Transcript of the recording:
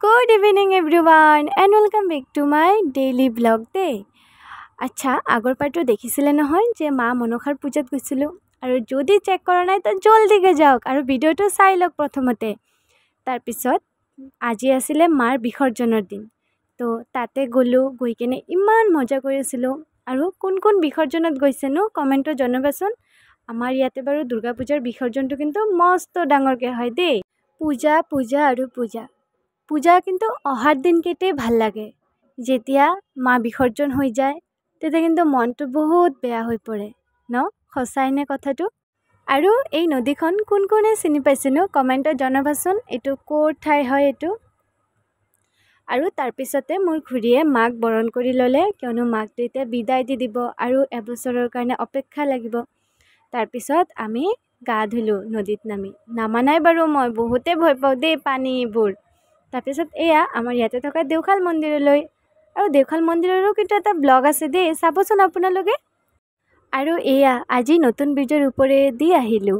Good evening everyone and welcome back to my daily vlog day. আচ্ছা আগৰ পাৰ্টটো দেখিছিলে নহয় যে মা মনসাৰ পূজাত গৈছিল আৰু যদি চেক কৰা নাই তো জলদিকে যাওক আৰু ভিডিওটো চাই লওক প্ৰথমতে তাৰ পিছত আজি আছিল মাৰ বিসৰ্জনৰ দিন তো তাতে গলো গৈ কেনে ইমান মজা কৰিছিল আৰু কোন কোন বিসৰ্জনত গৈছেনো কমেন্টত জনাবাচোন আমাৰ ইয়াতে বাৰু দুৰ্গা পূজাৰ বিসৰ্জনটো কিন্তু মস্ত ডাঙৰকে হয় দেই পূজা পূজা আৰু পূজা কিন্তু অহাৰ দিনকেইটাই ভাল লাগে যেতিয়া মা বিসৰ্জন হৈ যায় তেতিয়া কিন্তু মনটো বহুত বেয়া হৈ পৰে ন খসাই নে কথাটো আৰু এই নদীখন কোন কোনে চিনি পাইছেনো কমেন্টত জনাবাচোন এটো কোৰ ঠাই হয় এটো আৰু তাৰ পিছতে মোৰ ঘুৰিয়ে মাক বৰণ কৰি ললে কিয়নো মাক তেতিয়া বিদায় দি দিব আৰু এবছৰৰ কাৰণে অপেক্ষা লাগিব তাৰ পিছত আমি গা ধুলো নদীত নামা নাই বাৰু মই বহুতে ভয় পাওঁ দেই পানীবোৰ তাৰ পিছত এয়া আমাৰ ইয়াতে থকা দেওখাল মন্দিৰলৈ আৰু দেওখাল মন্দিৰৰো কিন্তু এটা ব্লগ আছে দেই চাবচোন আপোনালোকে আৰু এয়া আজি নতুন ব্ৰিজৰ ওপৰেদি আহিলো